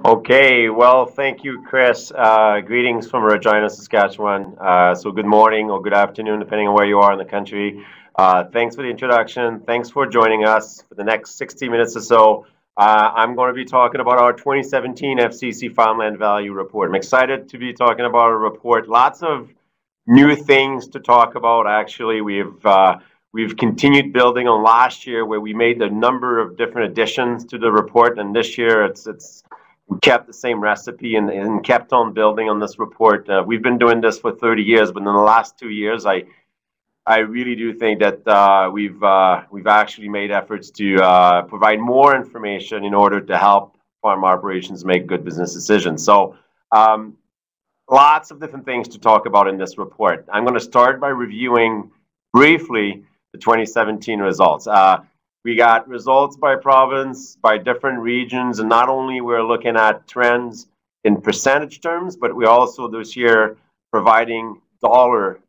Okay, well, thank you, Chris. Greetings from Regina, Saskatchewan. So good morning or good afternoon, depending on where you are in the country. Thanks for the introduction. Thanks for joining us for the next 60 minutes or so. I'm going to be talking about our 2017 FCC Farmland Value Report. I'm excited to be talking about a report. Lots of new things to talk about. Actually, we've continued building on last year, where we made a number of different additions to the report, and this year we kept the same recipe and kept on building on this report. We've been doing this for 30 years, but in the last 2 years, I really do think that we've actually made efforts to provide more information in order to help farm operations make good business decisions. So lots of different things to talk about in this report. I'm going to start by reviewing briefly the 2017 results. We got results by province, by different regions, and not only we're looking at trends in percentage terms, but we also this year providing dollar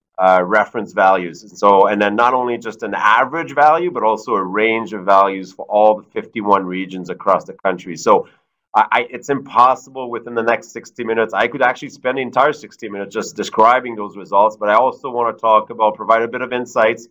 reference values. And then not only just an average value, but also a range of values for all the 51 regions across the country. So it's impossible within the next 60 minutes. I could actually spend the entire 60 minutes just describing those results, but I also want to provide a bit of insights,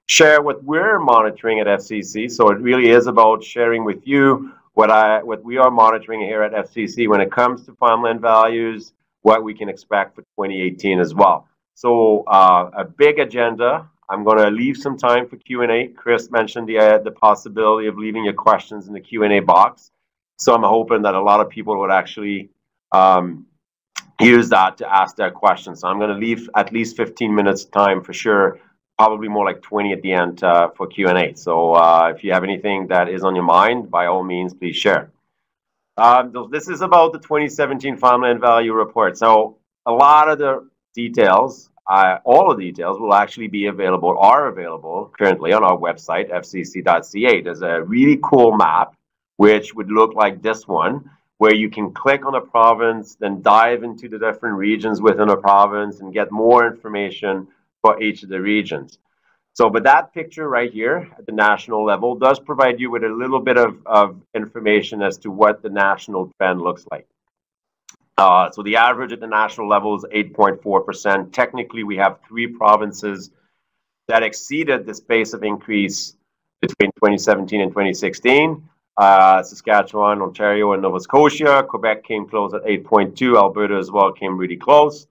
share what we're monitoring at FCC. So it really is about sharing with you what we are monitoring here at FCC when it comes to farmland values, what we can expect for 2018 as well. So a big agenda. I'm going to leave some time for Q&A. Chris mentioned the possibility of leaving your questions in the Q&A box. So I'm hoping that a lot of people would actually use that to ask their questions. So I'm going to leave at least 15 minutes time for sure. Probably more like 20 at the end for Q&A. So if you have anything that is on your mind, by all means, please share. This is about the 2017 Farmland Value Report. So a lot of the details, all the details will actually are available currently on our website, fcc.ca. There's a really cool map, which would look like this one, where you can click on a province, then dive into the different regions within a province and get more information for each of the regions. So, but that picture right here at the national level does provide you with a little bit of information as to what the national trend looks like. So the average at the national level is 8.4%. Technically, we have 3 provinces that exceeded this pace of increase between 2017 and 2016. Saskatchewan, Ontario, and Nova Scotia. Quebec came close at 8.2. Alberta as well came really close.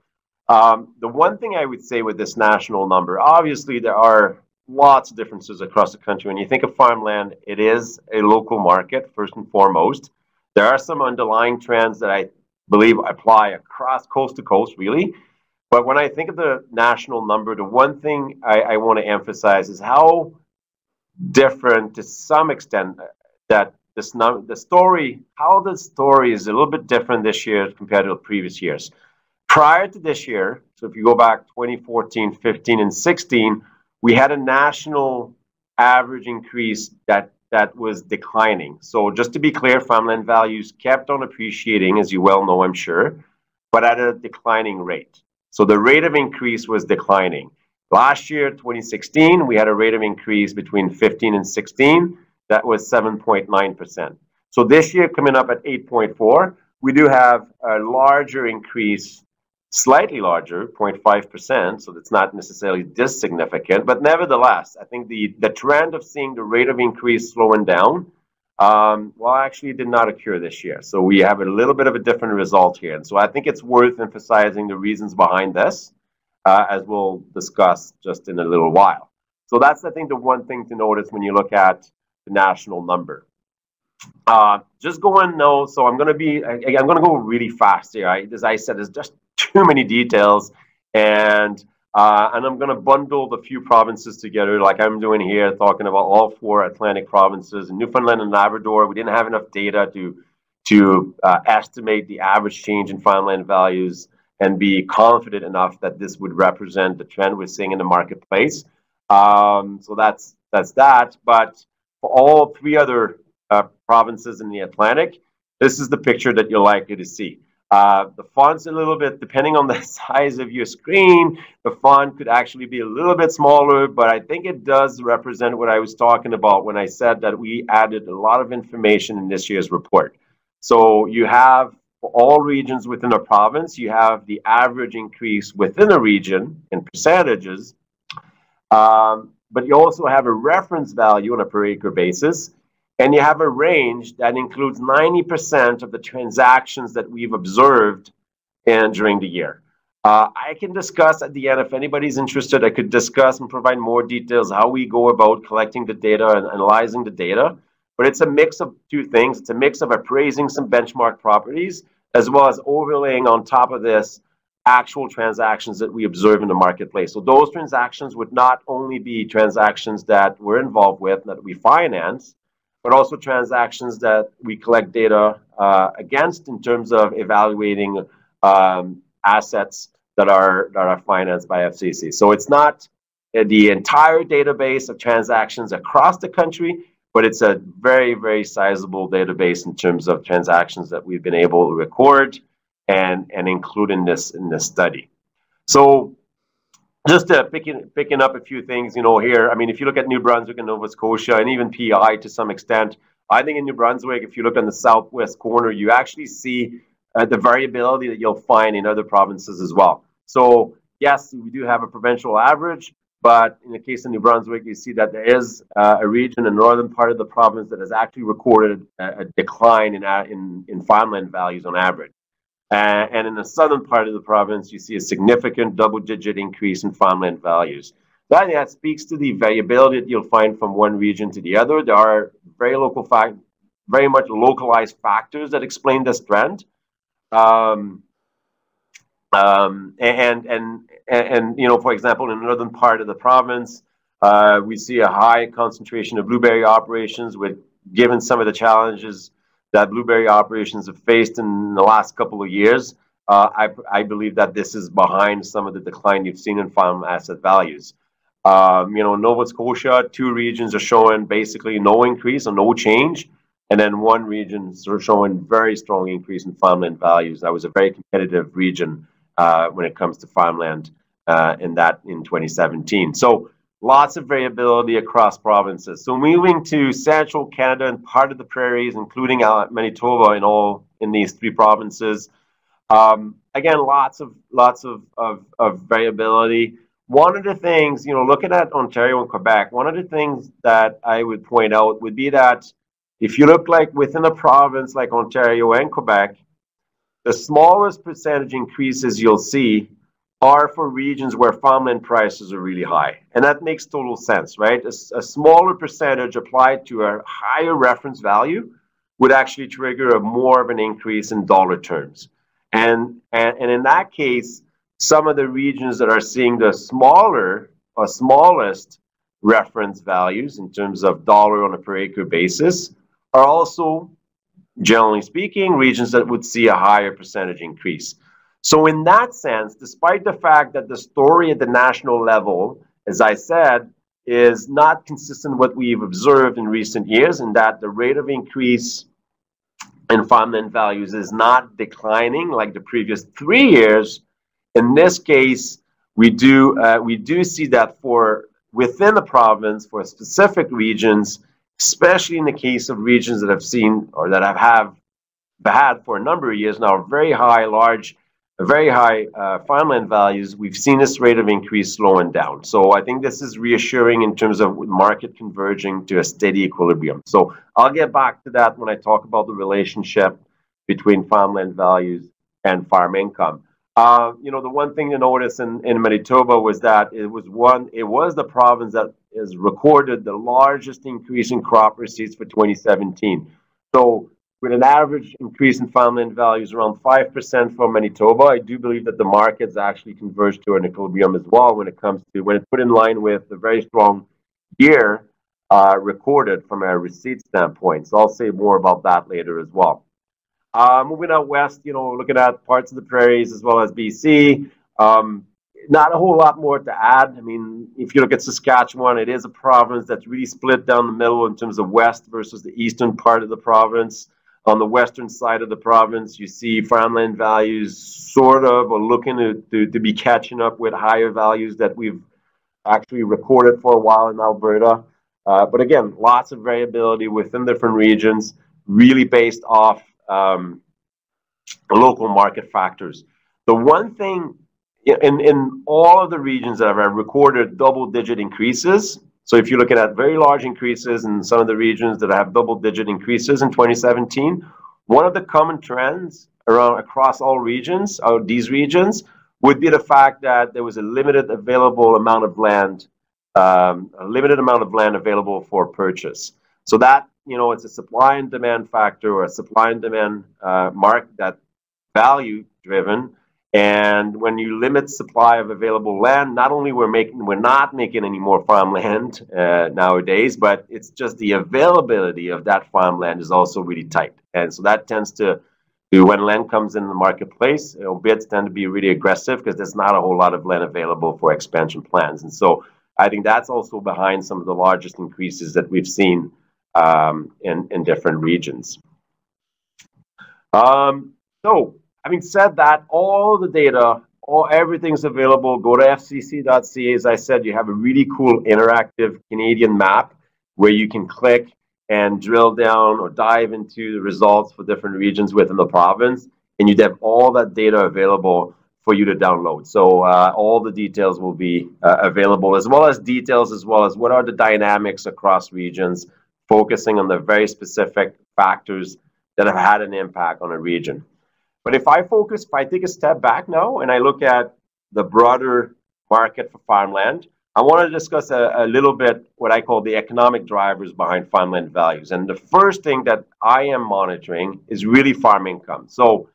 The one thing I would say with this national number, obviously there are lots of differences across the country. When you think of farmland, it is a local market, first and foremost. There are some underlying trends that I believe apply across coast to coast, really. But when I think of the national number, the one thing I want to emphasize is how different, to some extent, that the story is a little bit different this year compared to the previous years. Prior to this year, so if you go back 2014, 15, and 16, we had a national average increase that was declining. So just to be clear, farmland values kept on appreciating, as you well know, I'm sure, but at a declining rate. So the rate of increase was declining. Last year, 2016, we had a rate of increase between 15 and 16. That was 7.9%. So this year, coming up at 8.4, we do have a larger increase, slightly larger, 0.5%, so that's not necessarily this significant, but nevertheless, I think the trend of seeing the rate of increase slowing down, well, actually it did not occur this year. So we have a little bit of a different result here. And so I think it's worth emphasizing the reasons behind this, as we'll discuss just in a little while. So that's, I think, the one thing to notice when you look at the national number. Just going now, so I'm going to go really fast here. As I said, there's just too many details, and I'm going to bundle the few provinces together, like I'm doing here, talking about all 4 Atlantic provinces. In Newfoundland and Labrador, we didn't have enough data to estimate the average change in farmland values and be confident enough that this would represent the trend we're seeing in the marketplace. So that's that. But for all 3 other provinces in the Atlantic, this is the picture that you're likely to see. The font's a little bit, depending on the size of your screen, the font could actually be a little bit smaller, but I think it does represent what I was talking about when I said that we added a lot of information in this year's report. So you have all regions within a province, you have the average increase within a region in percentages, but you also have a reference value on a per acre basis, and you have a range that includes 90% of the transactions that we've observed during the year. I can discuss at the end, if anybody's interested, I could discuss and provide more details how we go about collecting the data and analyzing the data. But it's a mix of two things. It's a mix of appraising some benchmark properties, as well as overlaying on top of this actual transactions that we observe in the marketplace. So those transactions would not only be transactions that we're involved with, that we finance, but also transactions that we collect data against in terms of evaluating assets that are financed by FCC. So it's not the entire database of transactions across the country, but it's a very, very sizable database in terms of transactions that we've been able to record and include in this study. So just picking up a few things, here, I mean, if you look at New Brunswick and Nova Scotia and even PI to some extent, I think in New Brunswick, if you look on the southwest corner, you actually see the variability that you'll find in other provinces as well. So yes, we do have a provincial average, but in the case of New Brunswick, you see that there is a region in the northern part of the province that has actually recorded a decline in farmland values on average. And in the southern part of the province, you see a significant double-digit increase in farmland values. That speaks to the variability that you'll find from one region to the other. There are very much localized factors that explain this trend. For example, in the northern part of the province, we see a high concentration of blueberry operations, given some of the challenges that blueberry operations have faced in the last couple of years. I believe that this is behind some of the decline you've seen in farm asset values. Nova Scotia, 2 regions are showing basically no increase or no change. And then 1 region is showing very strong increase in farmland values. That was a very competitive region when it comes to farmland in 2017. So lots of variability across provinces. So moving to central Canada and part of the prairies, including Manitoba in these 3 provinces. Again, lots of variability. One of the things, looking at Ontario and Quebec, one of the things that I would point out would be that if you look like within a province like Ontario and Quebec, the smallest percentage increases you'll see are for regions where farmland prices are really high. And that makes total sense, right? A smaller percentage applied to a higher reference value would actually trigger more of an increase in dollar terms. And in that case, some of the regions that are seeing the smallest reference values in terms of dollar on a per acre basis are also, generally speaking, regions that would see a higher percentage increase. So in that sense, despite the fact that the story at the national level, as I said, is not consistent with what we've observed in recent years, and that the rate of increase in farmland values is not declining like the previous 3 years, in this case, we do see that within the province, for specific regions, especially in the case of regions that have seen or that have had for a number of years now very high farmland values, we've seen this rate of increase slowing down. So I think this is reassuring in terms of market converging to a steady equilibrium. So I'll get back to that when I talk about the relationship between farmland values and farm income. The one thing to notice in Manitoba was that it was the province that has recorded the largest increase in crop receipts for 2017. So with an average increase in farmland values around 5% for Manitoba, I do believe that the markets actually converged to an equilibrium as well when it's put in line with the very strong year recorded from a receipt standpoint. So I'll say more about that later as well. Moving out west, looking at parts of the prairies as well as BC, not a whole lot more to add. I mean, if you look at Saskatchewan, it is a province that's really split down the middle in terms of west versus the eastern part of the province. On the western side of the province, you see farmland values sort of are looking to be catching up with higher values that we've actually recorded for a while in Alberta. But again, lots of variability within different regions, really based off local market factors. The one thing in all of the regions that have recorded double-digit increases, so if you look at very large increases in some of the regions that have double-digit increases in 2017, one of the common trends across all regions, these regions, would be the fact that there was a limited amount of land available for purchase. So that, it's a supply and demand factor, or a supply and demand market that value driven. And when you limit supply of available land, not only we're not making any more farmland nowadays, but it's just the availability of that farmland is also really tight. And so that tends to, when land comes in the marketplace, bids tend to be really aggressive because there's not a whole lot of land available for expansion plans. And so I think that's also behind some of the largest increases that we've seen in different regions. So having said that, all the data, everything's available. Go to fcc.ca. As I said, you have a really cool interactive Canadian map where you can click and drill down or dive into the results for different regions within the province, and you'd have all that data available for you to download. So all the details will be available, as well as what are the dynamics across regions, focusing on the very specific factors that have had an impact on a region. But if I take a step back now and I look at the broader market for farmland, I want to discuss a little bit what I call the economic drivers behind farmland values. And the first thing that I am monitoring is really farm income. So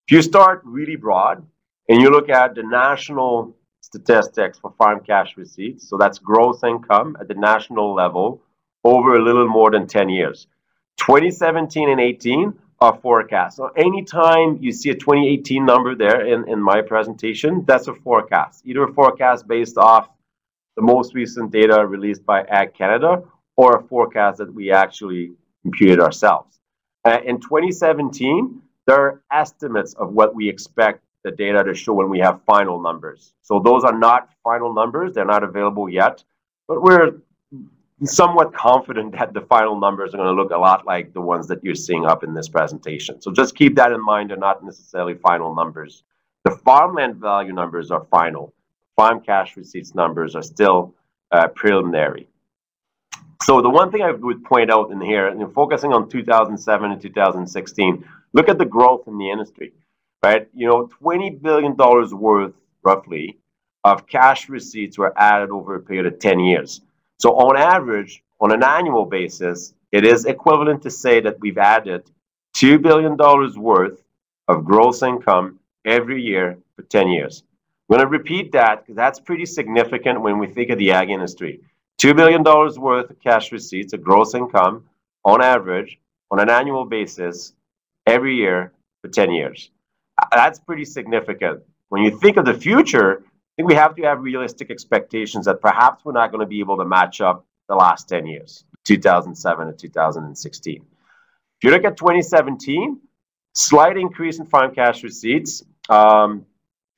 if you start really broad and you look at the national statistics for farm cash receipts, so that's gross income at the national level over a little more than 10 years. 2017 and 18 are forecasts. So anytime you see a 2018 number there in my presentation, that's a forecast. Either a forecast based off the most recent data released by Ag Canada, or a forecast that we actually computed ourselves. In 2017, there are estimates of what we expect the data to show when we have final numbers. So those are not final numbers, they're not available yet, but we're somewhat confident that the final numbers are going to look a lot like the ones that you're seeing up in this presentation. So just keep that in mind, they're not necessarily final numbers. The farmland value numbers are final. Farm cash receipts numbers are still preliminary. So the one thing I would point out in here, and focusing on 2007 and 2016, look at the growth in the industry, right? $20 billion worth, roughly, of cash receipts were added over a period of 10 years. So on average, on an annual basis, it is equivalent to say that we've added $2 billion worth of gross income every year for 10 years. I'm going to repeat that because that's pretty significant when we think of the ag industry. $2 billion worth of cash receipts of gross income on average on an annual basis every year for 10 years. That's pretty significant. When you think of the future, I think we have to have realistic expectations that perhaps we're not going to be able to match up the last 10 years, 2007 to 2016. If you look at 2017, slight increase in farm cash receipts.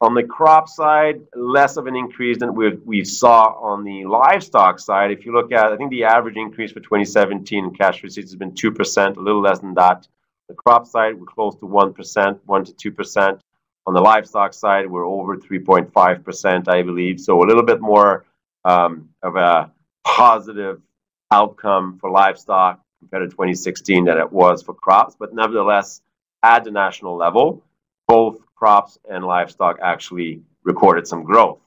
On the crop side, less of an increase than we saw on the livestock side. If you look at, I think the average increase for 2017 in cash receipts has been 2%, a little less than that. The crop side, we're close to 1%, 1 to 2%. On the livestock side, we're over 3.5%, I believe. So a little bit more of a positive outcome for livestock compared to 2016 than it was for crops. But nevertheless, at the national level, both crops and livestock actually recorded some growth.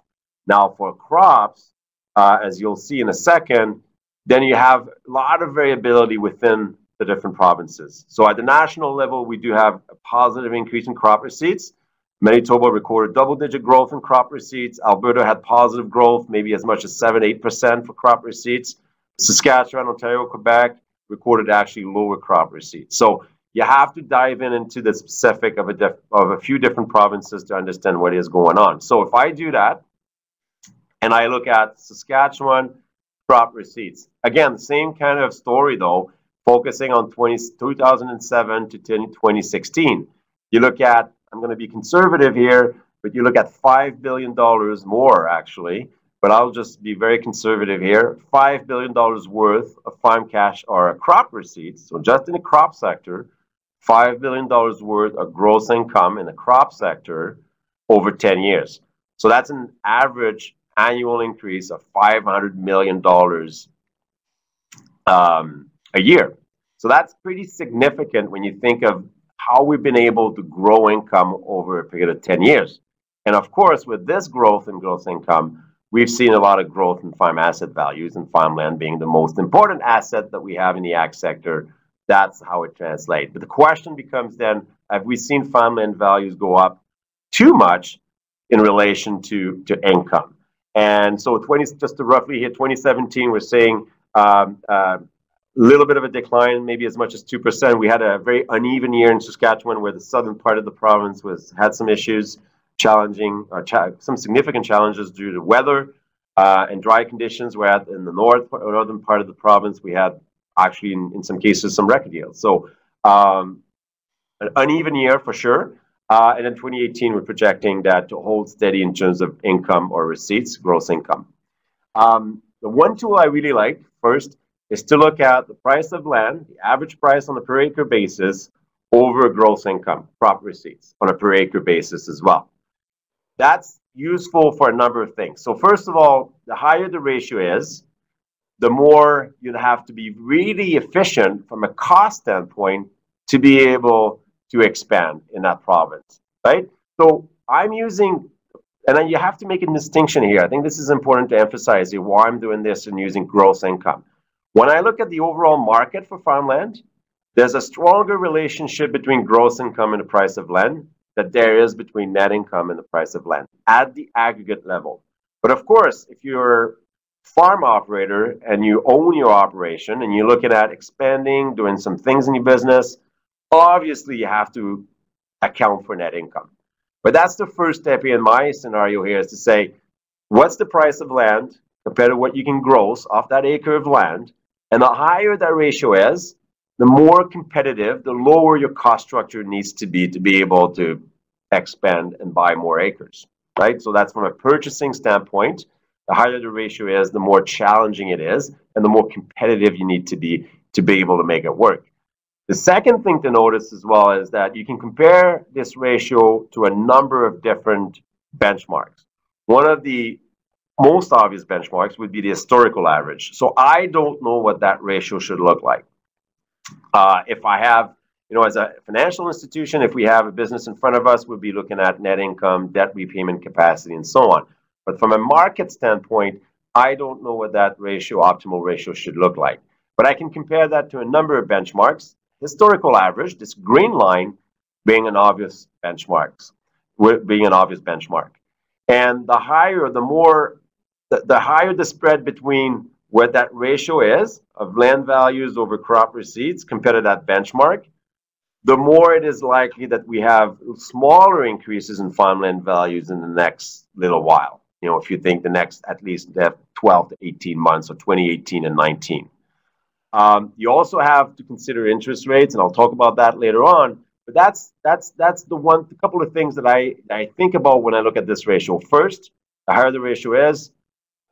Now for crops, as you'll see in a second, then you have a lot of variability within the different provinces. So at the national level, we do have a positive increase in crop receipts. Manitoba recorded double-digit growth in crop receipts. Alberta had positive growth, maybe as much as 7-8% for crop receipts. Saskatchewan, Ontario, Quebec recorded actually lower crop receipts. So you have to dive into the specific of a few different provinces to understand what is going on. So if I do that, and I look at Saskatchewan crop receipts, again, same kind of story though, focusing on 2007 to 2016. You look at, I'm going to be conservative here, but you look at $5 billion more actually, but I'll just be very conservative here, $5 billion worth of farm cash or crop receipts, so just in the crop sector, $5 billion worth of gross income in the crop sector over 10 years. So that's an average annual increase of $500 million a year. So that's pretty significant when you think of how we've been able to grow income over a period of 10 years. And of course, with this growth in gross income, we've seen a lot of growth in farm asset values, and farmland being the most important asset that we have in the ag sector. That's how it translates. But the question becomes then, have we seen farmland values go up too much in relation to income? And so just to roughly hit 2017, we're seeing a little bit of a decline, maybe as much as 2%. We had a very uneven year in Saskatchewan, where the southern part of the province had some issues, some significant challenges due to weather and dry conditions. Where in the northern part of the province, we had actually, in some cases, some record yields. So an uneven year for sure. And in 2018, we're projecting that to hold steady in terms of income or receipts, gross income. The one tool I really like first is to look at the price of land, the average price on a per acre basis over gross income, crop receipts on a per acre basis as well. That's useful for a number of things. So first of all, the higher the ratio is, the more you'd have to be really efficient from a cost standpoint to be able to expand in that province, right? So I'm using, and then you have to make a distinction here. I think this is important to emphasize here, why I'm doing this and using gross income. When I look at the overall market for farmland, there's a stronger relationship between gross income and the price of land that there is between net income and the price of land at the aggregate level. But of course, if you're farm operator and you own your operation and you're looking at expanding, doing some things in your business, obviously you have to account for net income. But that's the first step in my scenario here, is to say, what's the price of land compared to what you can gross off that acre of land? And the higher that ratio is, the more competitive, the lower your cost structure needs to be able to expand and buy more acres, right? So that's from a purchasing standpoint. The higher the ratio is, the more challenging it is, and the more competitive you need to be able to make it work. The second thing to notice as well is that you can compare this ratio to a number of different benchmarks. One of the most obvious benchmarks would be the historical average. So I don't know what that ratio should look like. If I have, as a financial institution, if we have a business in front of us, we'll be looking at net income, debt repayment capacity, and so on. But from a market standpoint, I don't know what that ratio, optimal ratio, should look like. But I can compare that to a number of benchmarks. Historical average, this green line, being an obvious benchmark. And the higher, the higher the spread between what that ratio is of land values over crop receipts compared to that benchmark, the more it is likely that we have smaller increases in farmland values in the next little while. If you think the next at least 12 to 18 months, or 2018 and 19. You also have to consider interest rates, and I'll talk about that later on. But that's the couple of things that I think about when I look at this ratio. First, the higher the ratio is,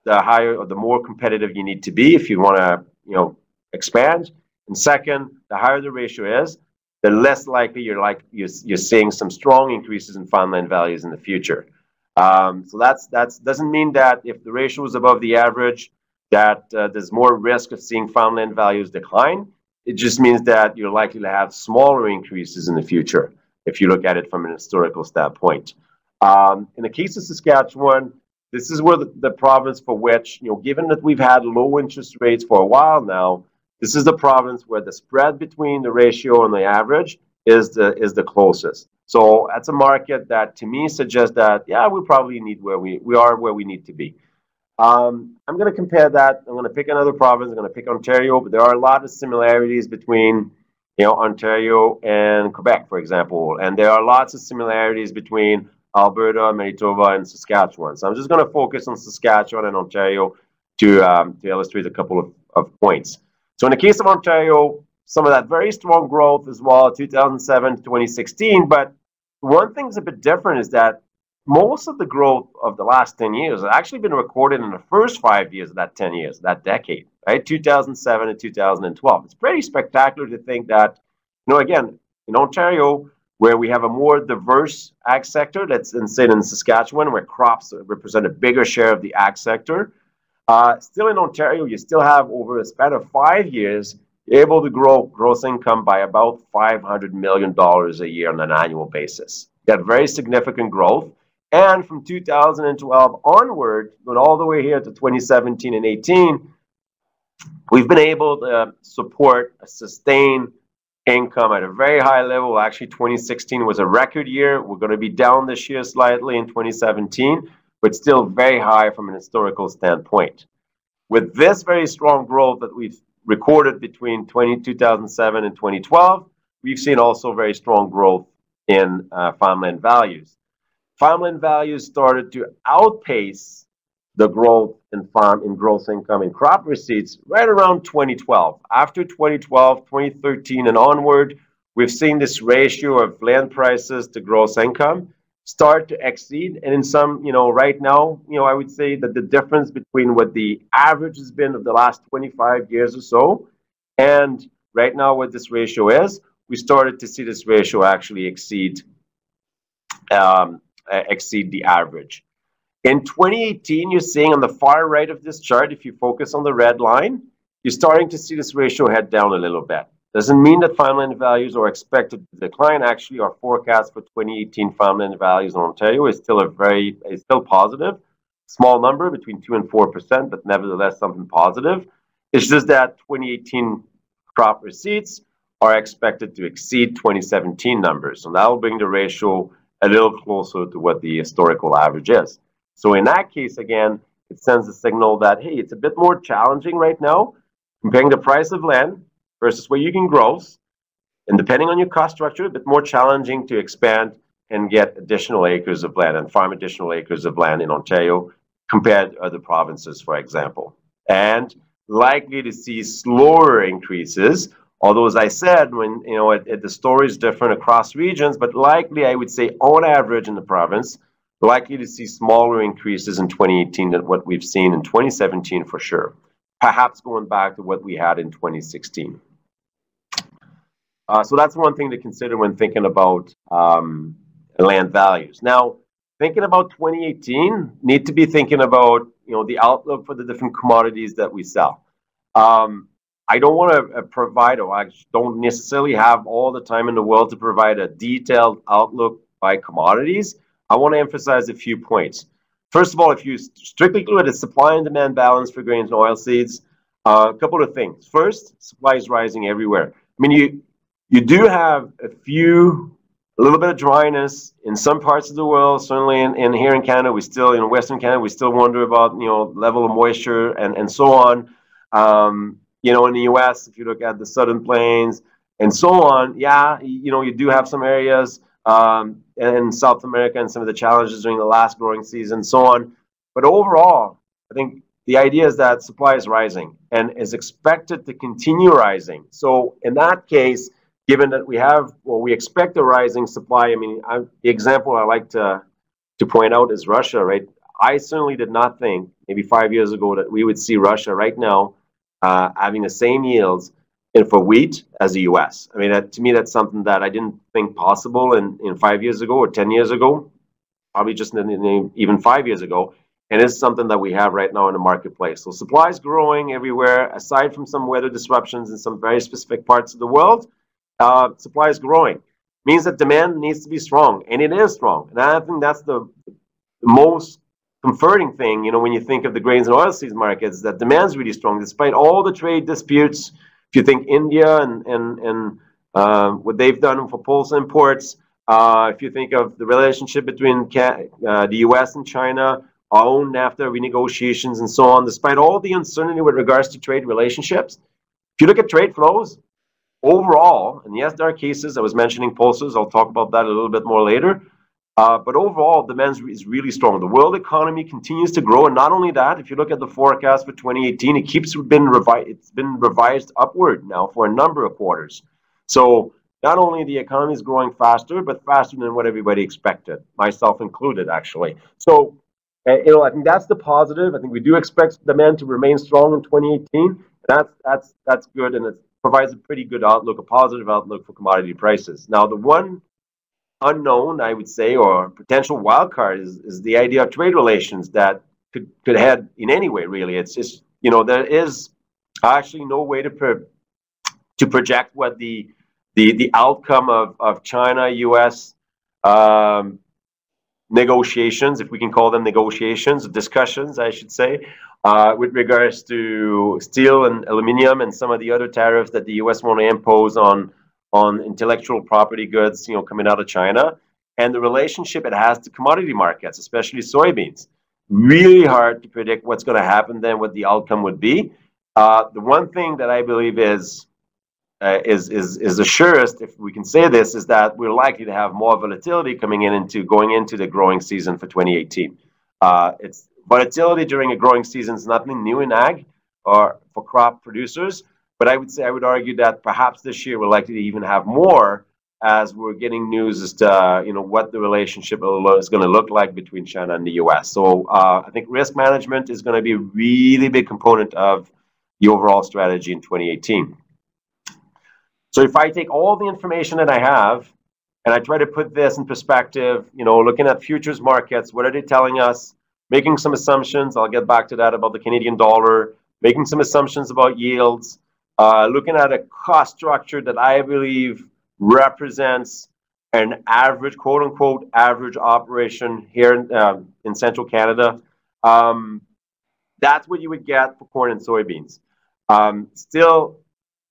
the higher or the more competitive you need to be if you want to expand. And second, the higher the ratio is, the less likely you're seeing some strong increases in farmland values in the future. So that doesn't mean that if the ratio is above the average, that there's more risk of seeing farmland values decline. It just means that you're likely to have smaller increases in the future if you look at it from an historical standpoint. In the case of Saskatchewan, this is where the province for which, given that we've had low interest rates for a while now, this is the province where the spread between the ratio and the average is the closest. So that's a market that, to me, suggests that, yeah, we probably we are where we need to be. I'm going to compare that. I'm going to pick another province. I'm going to pick Ontario, but there are a lot of similarities between, Ontario and Quebec, for example, and there are lots of similarities between Alberta, Manitoba, and Saskatchewan. So I'm just going to focus on Saskatchewan and Ontario to illustrate a couple of points. So in the case of Ontario, some of that very strong growth as well, 2007 to 2016. But one thing that's a bit different is that most of the growth of the last 10 years has actually been recorded in the first 5 years of that 10 years, that decade, right? 2007 to 2012. It's pretty spectacular to think that, again, in Ontario, where we have a more diverse ag sector, let's say in Saskatchewan, where crops represent a bigger share of the ag sector, still in Ontario, you still have over a span of 5 years, you're able to grow gross income by about $500 million a year on an annual basis. You got very significant growth. And from 2012 onward, going all the way here to 2017 and 18, we've been able to support a sustained income at a very high level. Actually, 2016 was a record year. We're going to be down this year slightly in 2017, but still very high from an historical standpoint. With this very strong growth that we've recorded between 2007 and 2012, we've seen also very strong growth in farmland values. Farmland values started to outpace the growth in gross income and crop receipts right around 2012. After 2012, 2013 and onward, we've seen this ratio of land prices to gross income start to exceed. And in some, right now, I would say that the difference between what the average has been of the last 25 years or so, and right now what this ratio is, we started to see this ratio actually exceed the average. In 2018, you're seeing on the far right of this chart, if you focus on the red line, you're starting to see this ratio head down a little bit. Doesn't mean that farmland values are expected to decline. Actually, our forecast for 2018 farmland values in Ontario is still positive. Small number, between 2 and 4%, but nevertheless something positive. It's just that 2018 crop receipts are expected to exceed 2017 numbers. And that will bring the ratio a little closer to what the historical average is. So in that case, again, it sends a signal that, hey, it's a bit more challenging right now, comparing the price of land versus what you can gross, and depending on your cost structure, a bit more challenging to expand and get additional acres of land and farm additional acres of land in Ontario compared to other provinces, for example. And likely to see slower increases, although, as I said, when the story is different across regions, but likely, I would say, on average in the province, likely to see smaller increases in 2018 than what we've seen in 2017 for sure, perhaps going back to what we had in 2016. So that's one thing to consider when thinking about land values. Now, thinking about 2018, need to be thinking about the outlook for the different commodities that we sell. I don't want to provide, or I don't necessarily have all the time in the world to provide a detailed outlook by commodities. I want to emphasize a few points. First of all, if you strictly look at the supply and demand balance for grains and oilseeds, a couple of things. First, supply is rising everywhere. I mean, you do have a little bit of dryness in some parts of the world. Certainly in here in Canada, in Western Canada, we still wonder about level of moisture and so on. In the U.S., if you look at the Southern Plains and so on, yeah, you do have some areas in South America and some of the challenges during the last growing season and so on. But overall, I think the idea is that supply is rising and is expected to continue rising. So in that case, given that we expect a rising supply, I mean, the example I like to point out is Russia, right? I certainly did not think maybe 5 years ago that we would see Russia right now having the same yields for wheat as the U.S. I mean, to me, that's something that I didn't think possible in 5 years ago or 10 years ago, probably just even 5 years ago. And it's something that we have right now in the marketplace. So supply is growing everywhere, aside from some weather disruptions in some very specific parts of the world. Supply is growing. Means that demand needs to be strong, and it is strong. And I think that's the most comforting thing, when you think of the grains and oilseeds markets, that demand's really strong, despite all the trade disputes. If you think India and what they've done for pulse imports, if you think of the relationship between the U.S. and China, our own NAFTA renegotiations and so on, despite all the uncertainty with regards to trade relationships, if you look at trade flows, overall, and yes, there are cases, I was mentioning pulses, I'll talk about that a little bit more later, but overall, demand is really strong. The world economy continues to grow, and not only that, if you look at the forecast for 2018, it's been revised upward now for a number of quarters. So not only the economy is growing faster, but faster than what everybody expected, myself included, actually. So, I think that's the positive. I think we do expect demand to remain strong in 2018. That's good, and provides a pretty good outlook, a positive outlook for commodity prices. Now, the one unknown, I would say, or potential wild card is the idea of trade relations that could head in any way, really. It's just, there is actually no way to project what the outcome of China-U.S. Negotiations, if we can call them negotiations, discussions, I should say, with regards to steel and aluminum and some of the other tariffs that the U.S. want to impose on intellectual property goods, coming out of China, and the relationship it has to commodity markets, especially soybeans. Really hard to predict what's going to happen then, what the outcome would be. The one thing that I believe is the surest, if we can say this, is that we're likely to have more volatility going into the growing season for 2018. It's volatility during a growing season is nothing new in ag or for crop producers, but I would argue that perhaps this year we're likely to even have more as we're getting news as to what the relationship is going to look like between China and the U.S. So I think risk management is going to be a really big component of the overall strategy in 2018. So if I take all the information that I have and I try to put this in perspective, looking at futures markets, what are they telling us? Making some assumptions, I'll get back to that, about the Canadian dollar, making some assumptions about yields, looking at a cost structure that I believe represents an average, quote unquote, average operation here in central Canada. That's what you would get for corn and soybeans. Still,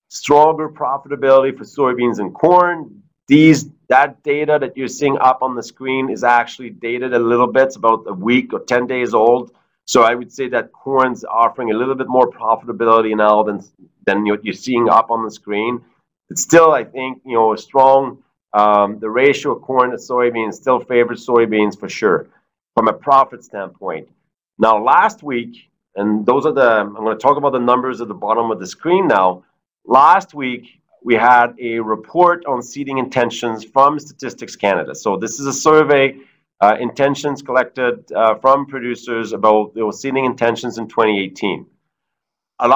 stronger profitability for soybeans and corn. That data that you're seeing up on the screen is actually dated a little bit. It's about a week or 10 days old. So I would say that corn's offering a little bit more profitability now than what you're seeing up on the screen. It's still, I think, a strong, the ratio of corn to soybeans still favors soybeans for sure from a profit standpoint. Now, last week, and I'm going to talk about the numbers at the bottom of the screen now. Last week, we had a report on seeding intentions from Statistics Canada. So this is a survey, intentions collected from producers about seeding intentions in 2018. A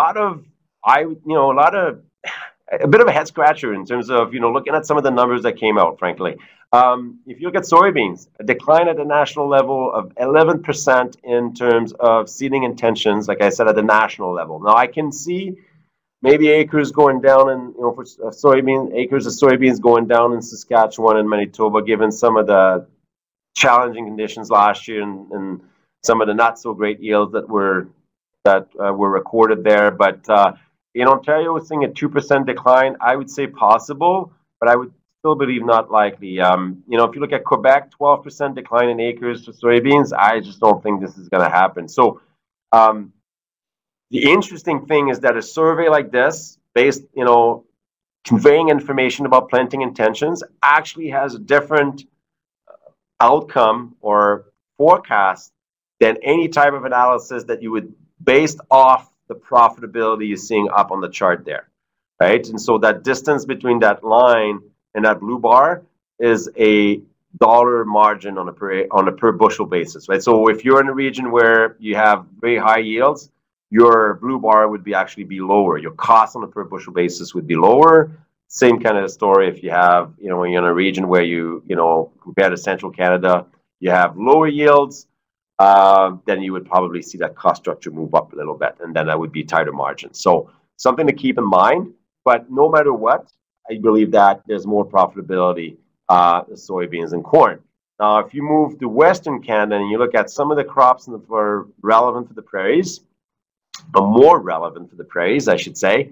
bit of a head scratcher in terms of looking at some of the numbers that came out. Frankly, if you look at soybeans, a decline at the national level of 11% in terms of seeding intentions. Like I said, at the national level. Now I can see maybe acres going down, and for acres of soybeans going down in Saskatchewan and Manitoba, given some of the challenging conditions last year and some of the not so great yields that were recorded there. But in Ontario, we're seeing a 2% decline. I would say possible, but I would still believe not likely. If you look at Quebec, 12% decline in acres for soybeans. I just don't think this is going to happen. So. The interesting thing is that a survey like this, based, conveying information about planting intentions, actually has a different outcome or forecast than any type of analysis that you would based off the profitability you're seeing up on the chart there, right? And so that distance between that line and that blue bar is a dollar margin on a per bushel basis, right? So if you're in a region where you have very high yields, your blue bar would actually be lower. Your cost on a per bushel basis would be lower. Same kind of story if you have, when you're in a region where compared to central Canada, you have lower yields, then you would probably see that cost structure move up a little bit, and then that would be tighter margins. So something to keep in mind. But no matter what, I believe that there's more profitability in soybeans and corn. Now, if you move to Western Canada and you look at some of the crops that are relevant for the prairies, more relevant for the prairies, I should say.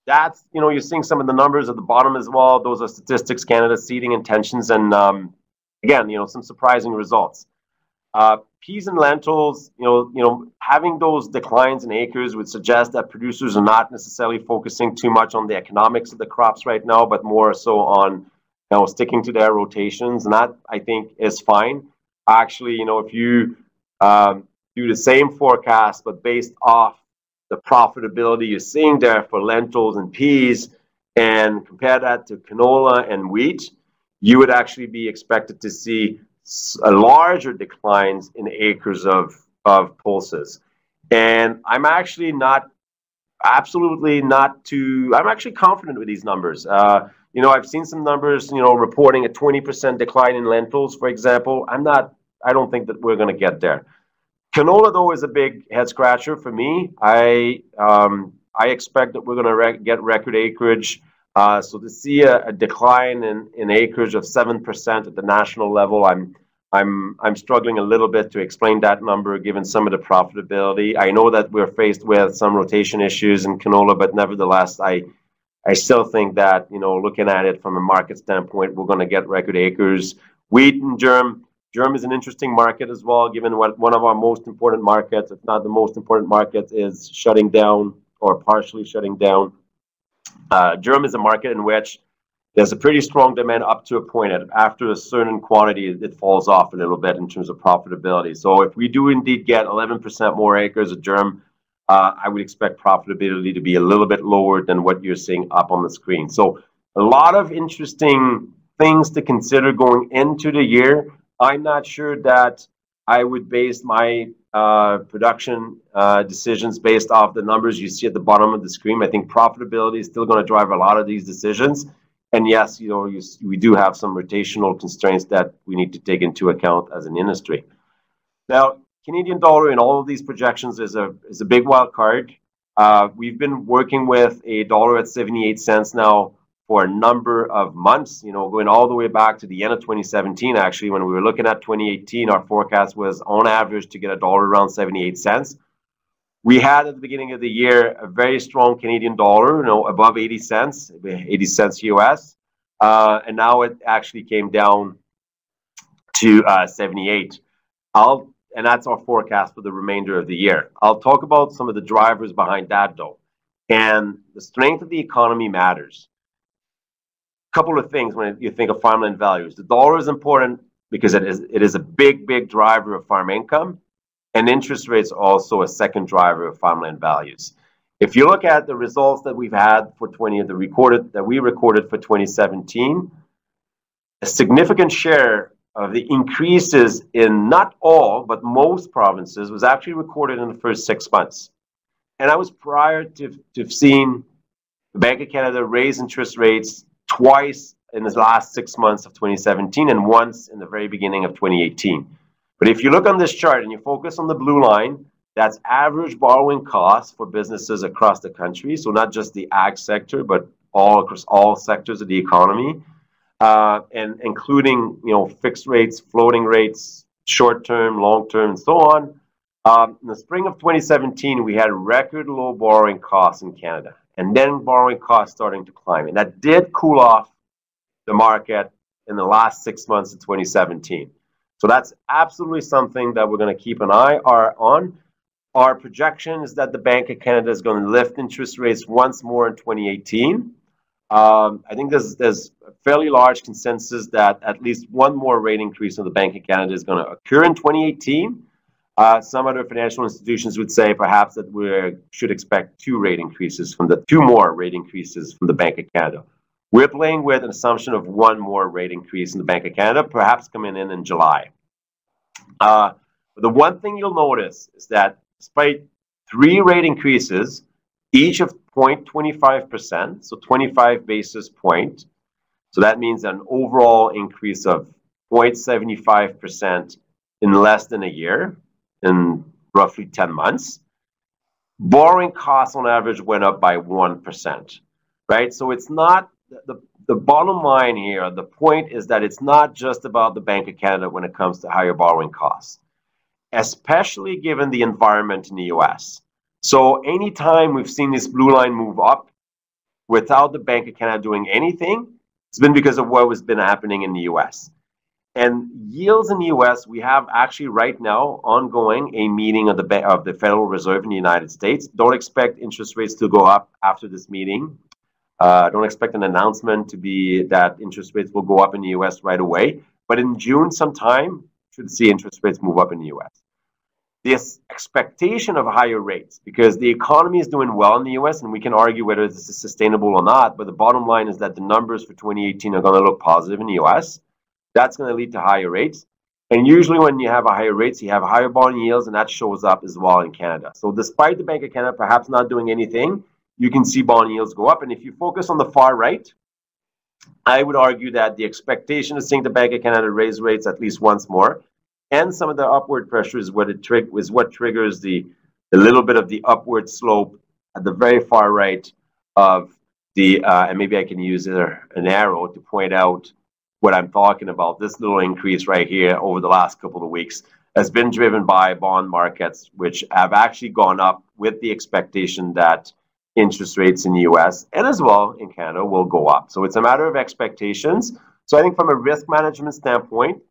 That's, you're seeing some of the numbers at the bottom as well. Those are Statistics Canada seeding intentions, and again, some surprising results. Peas and lentils, having those declines in acres would suggest that producers are not necessarily focusing too much on the economics of the crops right now, but more so on, sticking to their rotations, and that I think is fine. Actually, if you do the same forecast, but based off the profitability you're seeing there for lentils and peas, and compare that to canola and wheat, you would actually be expected to see larger declines in acres of pulses. And I'm actually not absolutely not too. I'm actually confident with these numbers. I've seen some numbers, reporting a 20% decline in lentils, for example. I don't think that we're going to get there. Canola, though, is a big head scratcher for me. I expect that we're going to get record acreage. So to see a decline in acreage of 7% at the national level, I'm struggling a little bit to explain that number given some of the profitability. I know that we're faced with some rotation issues in canola, but nevertheless, I still think that, looking at it from a market standpoint, we're going to get record acres. Wheat and germ. Germ is an interesting market as well, given one of our most important markets, if not the most important market, is shutting down or partially shutting down. Germ is a market in which there's a pretty strong demand up to a point. After a certain quantity, it falls off a little bit in terms of profitability. So if we do indeed get 11% more acres of germ, I would expect profitability to be a little bit lower than what you're seeing up on the screen. So a lot of interesting things to consider going into the year. I'm not sure that I would base my production decisions based off the numbers you see at the bottom of the screen. I think profitability is still going to drive a lot of these decisions. And yes, we do have some rotational constraints that we need to take into account as an industry. Now, Canadian dollar in all of these projections is a big wild card. We've been working with a dollar at 78 cents now for a number of months, going all the way back to the end of 2017. Actually, when we were looking at 2018, our forecast was on average to get a dollar around 78 cents. We had at the beginning of the year a very strong Canadian dollar, above 80 cents US, and now it actually came down to 78. And that's our forecast for the remainder of the year. I'll talk about some of the drivers behind that, though. And the strength of the economy matters. Couple of things when you think of farmland values. The dollar is important because it is a big driver of farm income, and interest rates are also a second driver of farmland values. If you look at the results that we've had for we recorded for 2017, a significant share of the increases in not all but most provinces was actually recorded in the first 6 months, and that was prior to have seen the Bank of Canada raise interest rates twice in the last 6 months of 2017 and once in the very beginning of 2018. But if you look on this chart and you focus on the blue line, that's average borrowing costs for businesses across the country. So not just the ag sector, but across all sectors of the economy, and including fixed rates, floating rates, short-term, long-term, and so on. In the spring of 2017, we had record low borrowing costs in Canada, and then borrowing costs starting to climb. And that did cool off the market in the last 6 months of 2017. So that's absolutely something that we're going to keep an eye on. Our projection is that the Bank of Canada is going to lift interest rates once more in 2018. I think there's a fairly large consensus that at least one more rate increase in the Bank of Canada is going to occur in 2018. Some other financial institutions would say perhaps that we should expect two more rate increases from the Bank of Canada. We're playing with an assumption of one more rate increase in the Bank of Canada, perhaps coming in July. The one thing you'll notice is that despite 3 rate increases, each of 0.25%, so 25 basis points, so that means an overall increase of 0.75% in less than a year, in roughly 10 months. Borrowing costs on average went up by 1%, right? So it's not, the bottom line here, the point is that it's not just about the Bank of Canada when it comes to higher borrowing costs, especially given the environment in the US. So anytime we've seen this blue line move up without the Bank of Canada doing anything, it's been because of what has been happening in the US. And yields in the US, we have actually right now ongoing a meeting of the Federal Reserve in the United States. Don't expect interest rates to go up after this meeting. Don't expect an announcement to be that interest rates will go up in the US right away. But in June sometime, should see interest rates move up in the US. This expectation of higher rates, because the economy is doing well in the US, and we can argue whether this is sustainable or not, but the bottom line is that the numbers for 2018 are going to look positive in the US. That's going to lead to higher rates. And usually when you have a higher rates, you have higher bond yields, and that shows up as well in Canada. So despite the Bank of Canada perhaps not doing anything, you can see bond yields go up. And if you focus on the far right, I would argue that the expectation is seeing the Bank of Canada raise rates at least once more, and some of the upward pressure is what triggers the little bit of the upward slope at the very far right of the, and maybe I can use an arrow to point out what I'm talking about. This little increase right here over the last couple of weeks has been driven by bond markets, which have actually gone up with the expectation that interest rates in the US and as well in Canada will go up. So it's a matter of expectations. So I think from a risk management standpoint,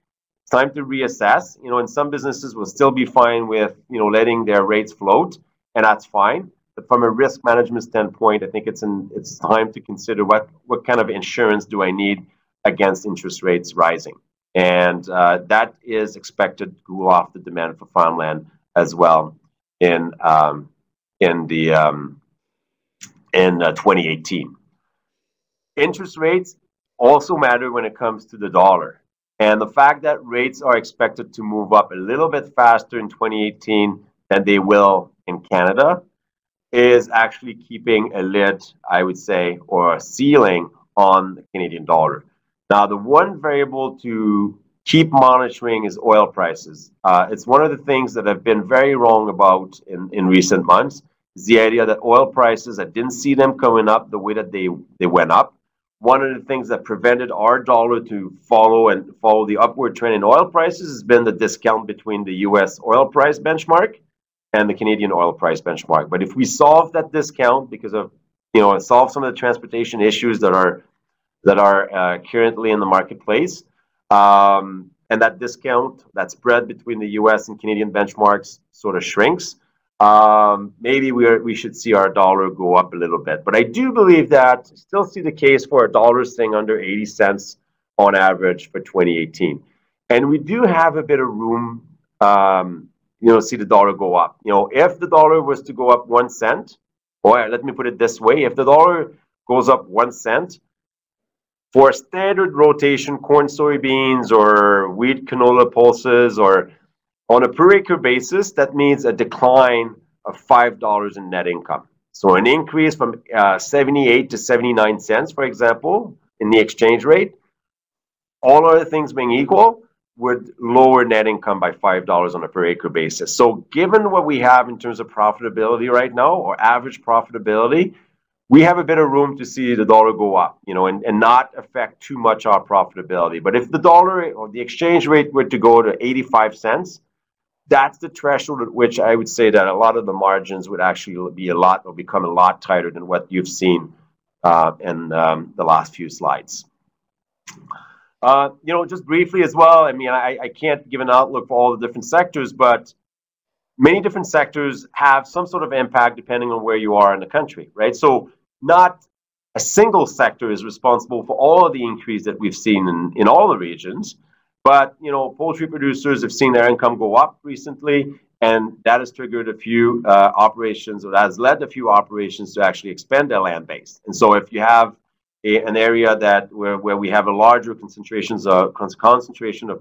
it's time to reassess. You know, and some businesses will still be fine with, you know, letting their rates float, and that's fine. But from a risk management standpoint, I think it's time to consider what kind of insurance do I need against interest rates rising, and that is expected to cool off the demand for farmland as well in 2018. Interest rates also matter when it comes to the dollar. And the fact that rates are expected to move up a little bit faster in 2018 than they will in Canada is actually keeping a lid, I would say, or a ceiling on the Canadian dollar. Now, the one variable to keep monitoring is oil prices. It's one of the things that I've been very wrong about in recent months, is the idea that oil prices, I didn't see them coming up the way that they went up. One of the things that prevented our dollar to follow the upward trend in oil prices has been the discount between the US oil price benchmark and the Canadian oil price benchmark. But if we solve that discount because of, you know, solve some of the transportation issues that are currently in the marketplace, and that discount, that spread between the US and Canadian benchmarks sort of shrinks, maybe we should see our dollar go up a little bit. But I do believe that, still see the case for a dollar staying under 80 cents on average for 2018. And we do have a bit of room, you know, see the dollar go up. You know, if the dollar was to go up 1 cent, or let me put it this way, if the dollar goes up 1 cent, for standard rotation, corn, soybeans, or wheat, canola, pulses, or on a per acre basis, that means a decline of $5 in net income. So an increase from 78 to 79 cents, for example, in the exchange rate, all other things being equal, would lower net income by $5 on a per acre basis. So given what we have in terms of profitability right now, or average profitability, we have a bit of room to see the dollar go up, you know, and not affect too much our profitability. But if the dollar or the exchange rate were to go to 85 cents, that's the threshold at which I would say that a lot of the margins would actually be become a lot tighter than what you've seen in the last few slides. You know, just briefly as well, I mean, I can't give an outlook for all the different sectors, but many different sectors have some sort of impact depending on where you are in the country, right? So not a single sector is responsible for all of the increase that we've seen in all the regions, but, you know, poultry producers have seen their income go up recently, and that has triggered a few operations, or that has led a few operations to actually expand their land base. And so if you have an area where we have a larger concentration of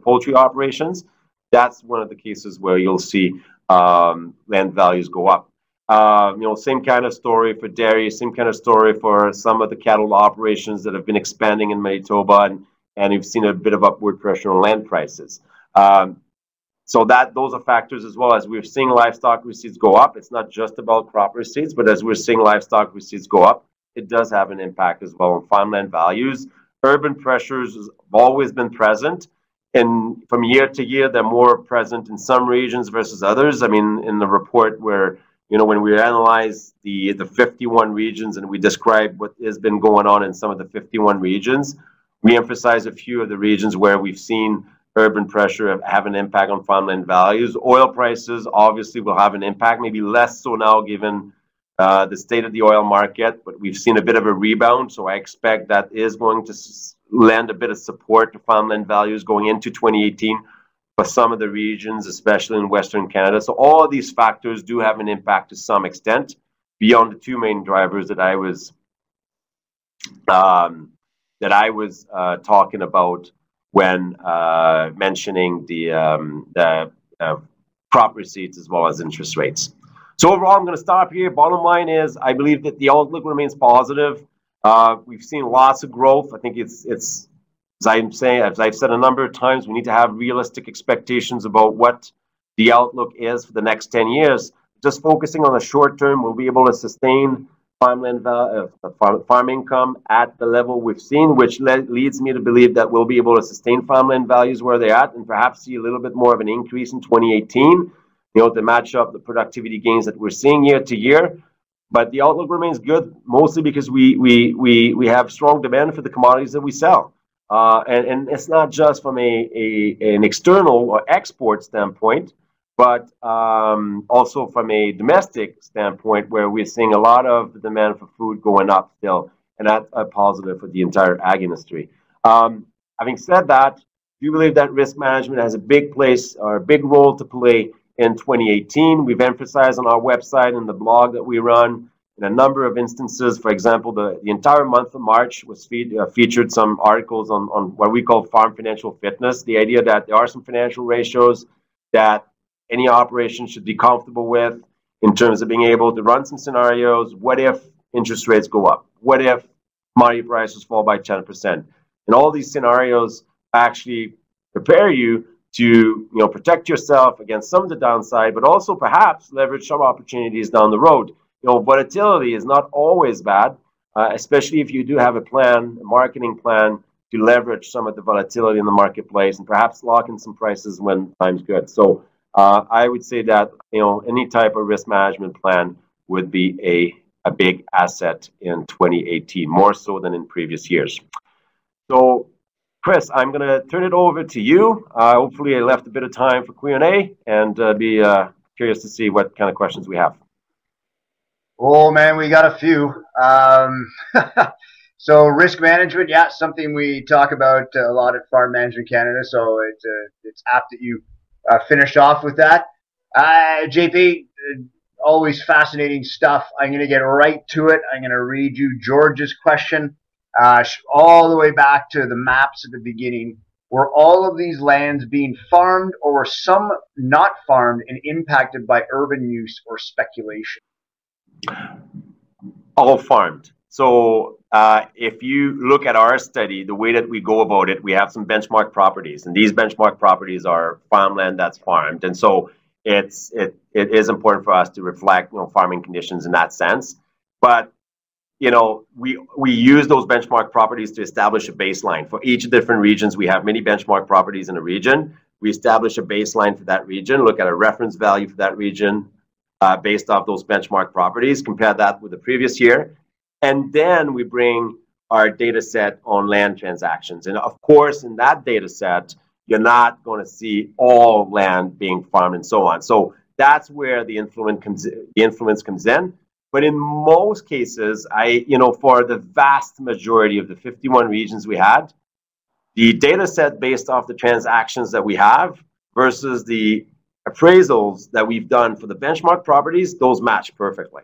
poultry operations, that's one of the cases where you'll see land values go up. You know, same kind of story for dairy, same kind of story for some of the cattle operations that have been expanding in Manitoba, and you've seen a bit of upward pressure on land prices. So those are factors as well. As we're seeing livestock receipts go up, it's not just about crop receipts, but as we're seeing livestock receipts go up, it does have an impact as well on farmland values. Urban pressures have always been present, and from year to year, they're more present in some regions versus others. I mean, in the report where, you know, when we analyze the 51 regions and we describe what has been going on in some of the 51 regions, we emphasize a few of the regions where we've seen urban pressure have an impact on farmland values. Oil prices obviously will have an impact, maybe less so now given the state of the oil market, but we've seen a bit of a rebound, so I expect that is going to lend a bit of support to farmland values going into 2018 for some of the regions, especially in Western Canada. So all of these factors do have an impact to some extent beyond the two main drivers that I was talking about when mentioning the crop receipts as well as interest rates. So overall, I'm going to stop here. Bottom line is, I believe that the outlook remains positive. We've seen lots of growth. I think it's as I'm saying, as I've said a number of times, we need to have realistic expectations about what the outlook is for the next 10 years. Just focusing on the short term, we'll be able to sustain farm income at the level we've seen, which leads me to believe that we'll be able to sustain farmland values where they're at and perhaps see a little bit more of an increase in 2018, to match up the productivity gains that we're seeing year to year. But the outlook remains good, mostly because we have strong demand for the commodities that we sell. And it's not just from an external or export standpoint, but also from a domestic standpoint, where we're seeing a lot of the demand for food going up still, and that's a positive for the entire ag industry. Having said that, we believe that risk management has a big place or a big role to play in 2018. We've emphasized on our website and the blog that we run in a number of instances. For example, the entire month of March was featured some articles on what we call farm financial fitness, the idea that there are some financial ratios that any operation should be comfortable with in terms of being able to run some scenarios. What if interest rates go up? What if commodity prices fall by 10%? And all these scenarios actually prepare you to protect yourself against some of the downside, but also perhaps leverage some opportunities down the road. Volatility is not always bad, especially if you do have a plan, a marketing plan to leverage some of the volatility in the marketplace and perhaps lock in some prices when time's good. So I would say that any type of risk management plan would be a big asset in 2018, more so than in previous years. So Chris, I'm going to turn it over to you. Hopefully I left a bit of time for Q&A, and be curious to see what kind of questions we have. Oh man, we got a few. So risk management, yeah, something we talk about a lot at Farm Management Canada. So it's apt that you finished off with that. JP, always fascinating stuff. I'm going to get right to it. I'm going to read you George's question. All the way back to the maps at the beginning. Were all of these lands being farmed, or were some not farmed and impacted by urban use or speculation? All farmed. So if you look at our study, the way that we go about it, we have some benchmark properties, and these benchmark properties are farmland that's farmed. And so it is important for us to reflect farming conditions in that sense. But we use those benchmark properties to establish a baseline. For each of the different regions, we have many benchmark properties in a region. We establish a baseline for that region, look at a reference value for that region based off those benchmark properties, compare that with the previous year. And then we bring our data set on land transactions. And of course, in that data set, you're not going to see all land being farmed and so on. So that's where the influence comes in. But in most cases, for the vast majority of the 51 regions we had, the data set based off the transactions that we have versus the appraisals that we've done for the benchmark properties, those match perfectly.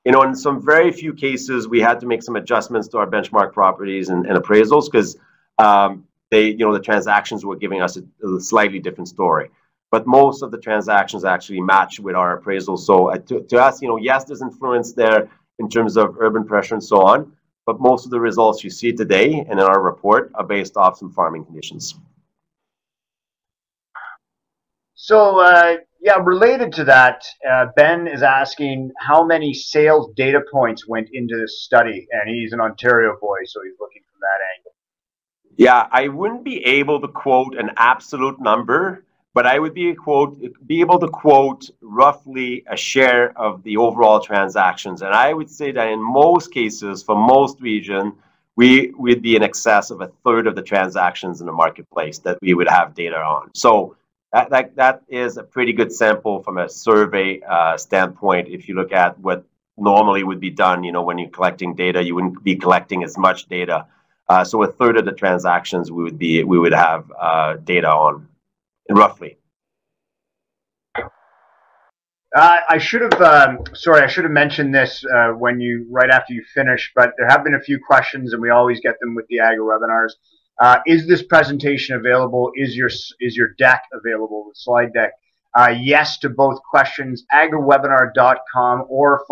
In some very few cases, we had to make some adjustments to our benchmark properties and appraisals because the transactions were giving us a slightly different story. But most of the transactions actually match with our appraisals. So to us, yes, there's influence there in terms of urban pressure and so on, but most of the results you see today and in our report are based off some farming conditions. So yeah, related to that, Ben is asking how many sales data points went into this study, and he's an Ontario boy, so he's looking from that angle. Yeah, I wouldn't be able to quote an absolute number, but I would be able to quote roughly a share of the overall transactions. And I would say that in most cases, for most regions, we would be in excess of a third of the transactions in the marketplace that we would have data on. So that is a pretty good sample from a survey standpoint. If you look at what normally would be done, when you're collecting data, you wouldn't be collecting as much data. So a third of the transactions we would have data on. Roughly. I should have, sorry, I should have mentioned this right after you finish, but there have been a few questions, and we always get them with the Agri webinars. Is this presentation available? Is your deck available, the slide deck? Yes to both questions, agriwebinar.com or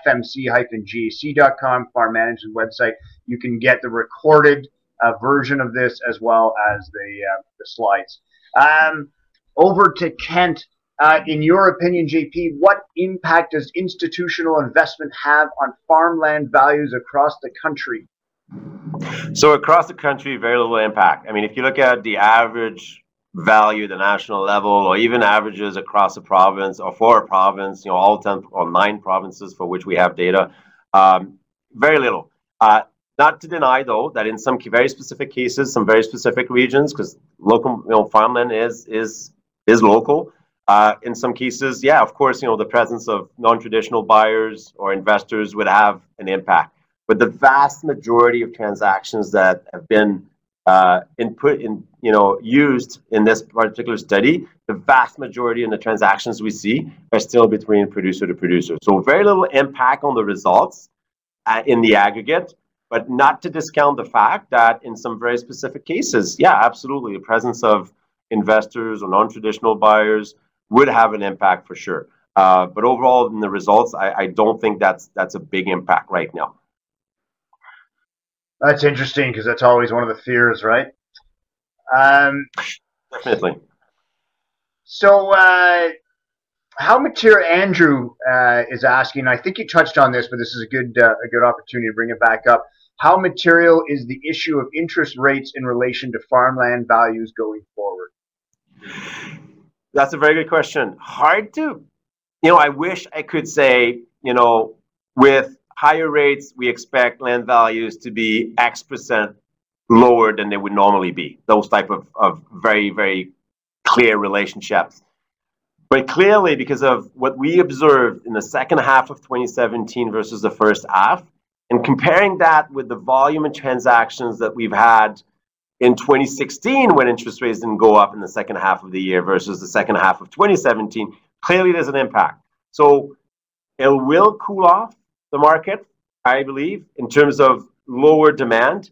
fmc-gac.com, farm management website. You can get the recorded version of this as well as the slides. Over to Kent. In your opinion, JP, what impact does institutional investment have on farmland values across the country? So across the country, very little impact. I mean, if you look at the average value at the national level, or even averages across a province or for a province, all 10 or 9 provinces for which we have data, very little. Not to deny, though, that in some very specific cases, some very specific regions, because local, farmland is local. In some cases, yeah, of course, the presence of non-traditional buyers or investors would have an impact. But the vast majority of transactions that have been used in this particular study, the vast majority of the transactions we see are still between producer to producer. So very little impact on the results in the aggregate, but not to discount the fact that in some very specific cases, yeah, absolutely, the presence of investors or non-traditional buyers would have an impact for sure. But overall, in the results, I don't think that's a big impact right now. That's interesting because that's always one of the fears, right? Definitely. So, how material? Andrew is asking. I think you touched on this, but this is a good opportunity to bring it back up. How material is the issue of interest rates in relation to farmland values going forward? That's a very good question. Hard to, I wish I could say, with higher rates, we expect land values to be X% lower than they would normally be. Those type of very, very clear relationships. But clearly, because of what we observed in the second half of 2017 versus the first half, and comparing that with the volume of transactions that we've had in 2016 when interest rates didn't go up in the second half of the year versus the second half of 2017, clearly there's an impact. So it will cool off the market, I believe, in terms of lower demand.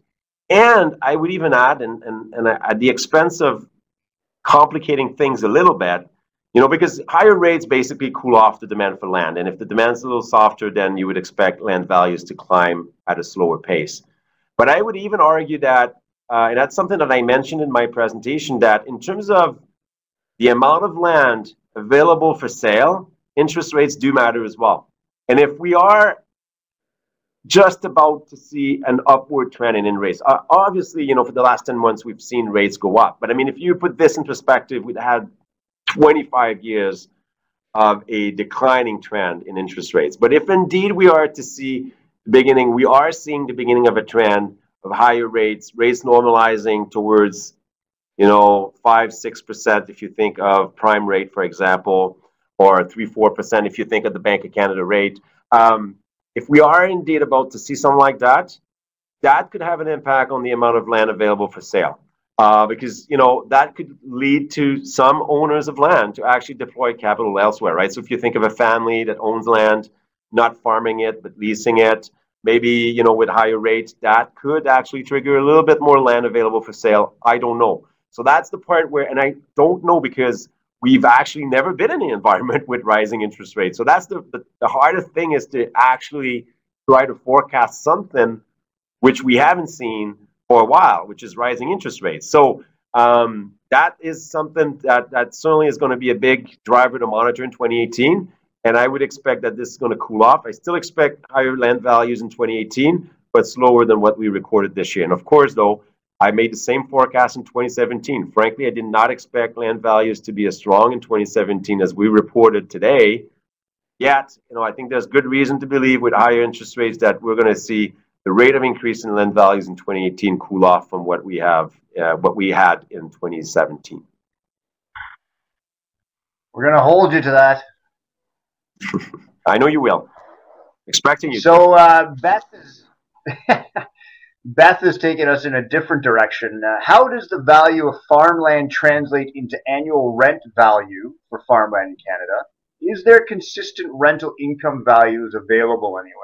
And I would even add, and at the expense of complicating things a little bit, because higher rates basically cool off the demand for land. And if the demand's a little softer, then you would expect land values to climb at a slower pace. But I would even argue that, and that's something that I mentioned in my presentation, that in terms of the amount of land available for sale, interest rates do matter as well. And if we are just about to see an upward trend in rates, obviously, for the last 10 months, we've seen rates go up. But I mean, if you put this in perspective, we've had 25 years of a declining trend in interest rates. But if indeed we are to see we are seeing the beginning of a trend of higher rates normalizing towards, 5-6% if you think of prime rate, for example, or 3-4% if you think of the Bank of Canada rate. If we are indeed about to see something like that, that could have an impact on the amount of land available for sale. Because, that could lead to some owners of land to actually deploy capital elsewhere, right? So if you think of a family that owns land, not farming it, but leasing it, maybe, with higher rates, that could actually trigger a little bit more land available for sale. I don't know. So that's the part where, and I don't know because we've actually never been in an environment with rising interest rates. So that's the hardest thing, is to actually try to forecast something which we haven't seen for a while, which is rising interest rates. So that is something that certainly is going to be a big driver to monitor in 2018. And I would expect that this is going to cool off. I still expect higher land values in 2018, but slower than what we recorded this year. And of course, though, I made the same forecast in 2017. Frankly, I did not expect land values to be as strong in 2017 as we reported today. Yet, I think there's good reason to believe with higher interest rates that we're going to see the rate of increase in land values in 2018 cool off from what we had in 2017. We're going to hold you to that. I know you will. Expecting you. So Beth is taking us in a different direction. How does the value of farmland translate into annual rent value for farmland in Canada? Is there consistent rental income values available anywhere?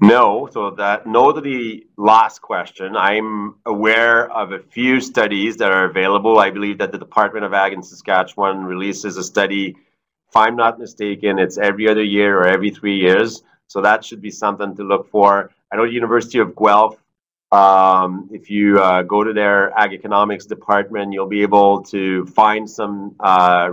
No, so that no to the last question. I'm aware of a few studies that are available. I believe that the Department of Ag in Saskatchewan releases a study. If I'm not mistaken, it's every other year or every 3 years. So that should be something to look for. I know the University of Guelph. If you go to their ag economics department, you'll be able to find some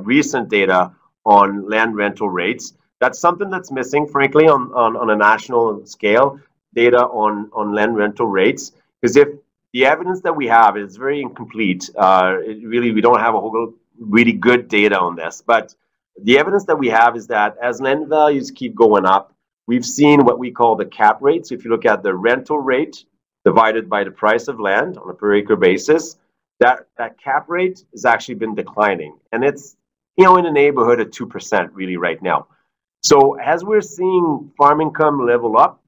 recent data on land rental rates. That's something that's missing, frankly, on a national scale, data on land rental rates. Because if the evidence that we have is very incomplete, we don't have a whole really good data on this. But the evidence that we have is that as land values keep going up, we've seen what we call the cap rate. So if you look at the rental rate divided by the price of land on a per acre basis, that cap rate has actually been declining. And it's, in the neighborhood of 2% really right now. So as we're seeing farm income level out,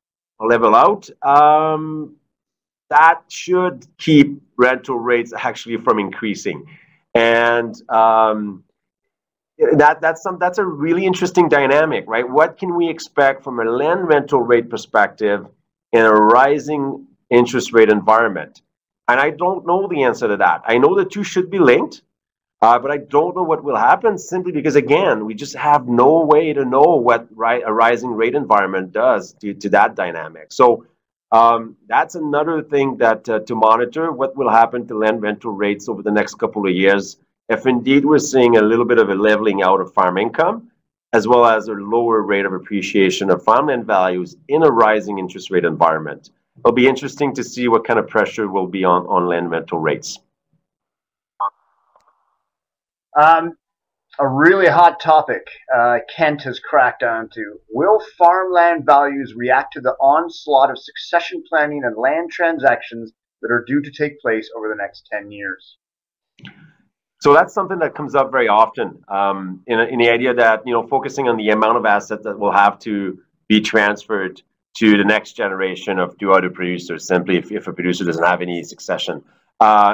that should keep rental rates actually from increasing. And that's a really interesting dynamic, right? What can we expect from a land rental rate perspective in a rising interest rate environment? And I don't know the answer to that. I know the two should be linked, but I don't know what will happen simply because, again, we just have no way to know what a rising rate environment does to that dynamic. So that's another thing that to monitor, what will happen to land rental rates over the next couple of years. If indeed we're seeing a little bit of a leveling out of farm income, as well as a lower rate of appreciation of farmland values in a rising interest rate environment. It'll be interesting to see what kind of pressure will be on land rental rates. A really hot topic Kent has cracked onto. Will farmland values react to the onslaught of succession planning and land transactions that are due to take place over the next 10 years? So that's something that comes up very often in the idea that, focusing on the amount of assets that will have to be transferred to the next generation of two other producers, simply if a producer doesn't have any succession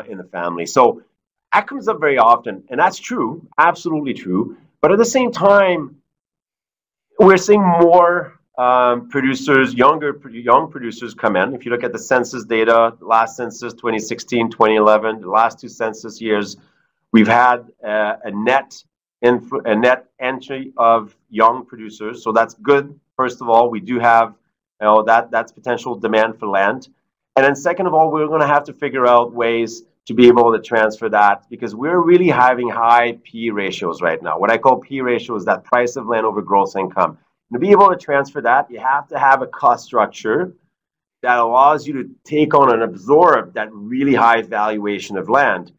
in the family. So that comes up very often, and that's true, absolutely true. But at the same time, we're seeing more producers, young producers come in. If you look at the census data, last census, 2016, 2011, the last two census years, we've had a net entry of young producers. So that's good. First of all, we do have that's potential demand for land. And then second of all, we're going to have to figure out ways to be able to transfer that, because we're really having high P ratios right now. What I call P ratio is that price of land over gross income. And to be able to transfer that, you have to have a cost structure that allows you to take on and absorb that really high valuation of land.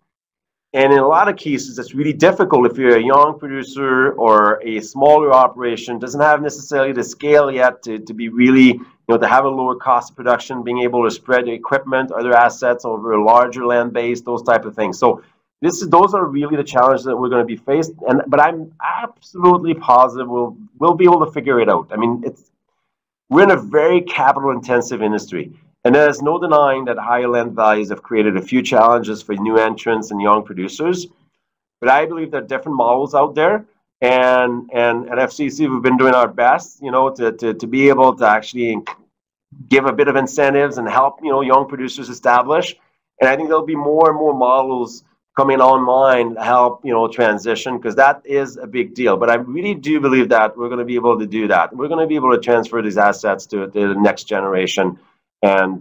And in a lot of cases, it's really difficult if you're a young producer or a smaller operation, doesn't have necessarily the scale yet to be really, to have a lower cost of production, being able to spread the equipment, other assets over a larger land base, those type of things. So those are really the challenges that we're going to be faced. But I'm absolutely positive we'll be able to figure it out. I mean, we're in a very capital intensive industry. And there's no denying that higher land values have created a few challenges for new entrants and young producers. But I believe there are different models out there. And at FCC, we've been doing our best, to be able to actually give a bit of incentives and help, young producers establish. And I think there'll be more and more models coming online to help, transition, because that is a big deal. But I really do believe that we're going to be able to do that. We're going to be able to transfer these assets to the next generation. And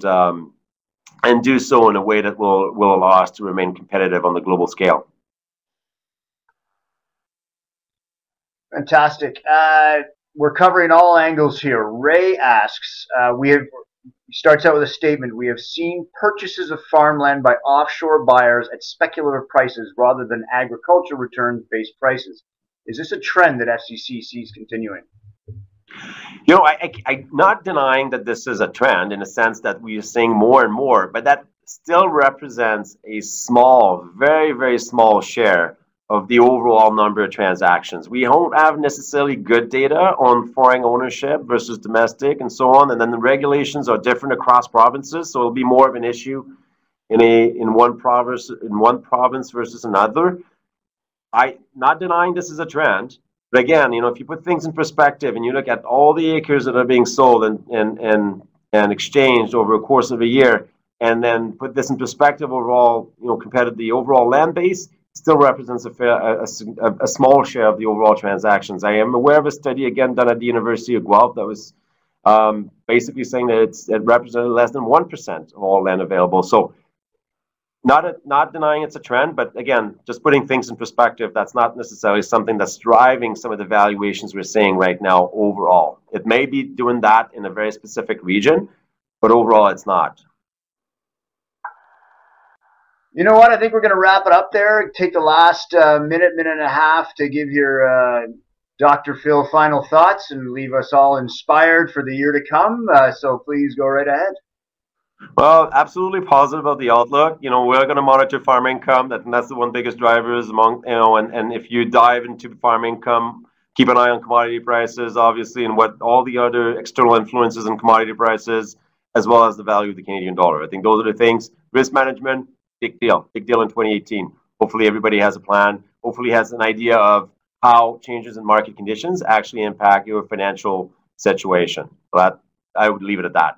do so in a way that will allow us to remain competitive on the global scale. Fantastic. We're covering all angles here. Ray asks, starts out with a statement: we have seen purchases of farmland by offshore buyers at speculative prices rather than agriculture returns-based prices. Is this a trend that FCC sees continuing? I'm not denying that this is a trend in the sense that we are seeing more and more, but that still represents a small, very, very small share of the overall number of transactions. We don't have necessarily good data on foreign ownership versus domestic and so on, and then the regulations are different across provinces, so it'll be more of an issue in one province versus another. I'm not denying this is a trend. But again, you know, if you put things in perspective and you look at all the acres that are being sold and exchanged over a course of a year, and then put this in perspective overall, you know, compared to the overall land base, still represents a small share of the overall transactions. I am aware of a study, again, done at the University of Guelph that was basically saying that it represented less than 1% of all land available. So not denying it's a trend, but again, just putting things in perspective, that's not necessarily something that's driving some of the valuations we're seeing right now overall. It may be doing that in a very specific region, but overall it's not. You know what? I think we're going to wrap it up there. Take the last minute and a half to give your Dr. Phil final thoughts and leave us all inspired for the year to come. So please go right ahead. Well, absolutely positive about the outlook. You know, we're going to monitor farm income. That's the one biggest driver is among, you know, and if you dive into farm income, keep an eye on commodity prices, obviously, and what all the other external influences in commodity prices, as well as the value of the Canadian dollar. I think those are the things. Risk management, big deal in 2018. Hopefully everybody has a plan. Hopefully has an idea of how changes in market conditions actually impact your financial situation. But I would leave it at that.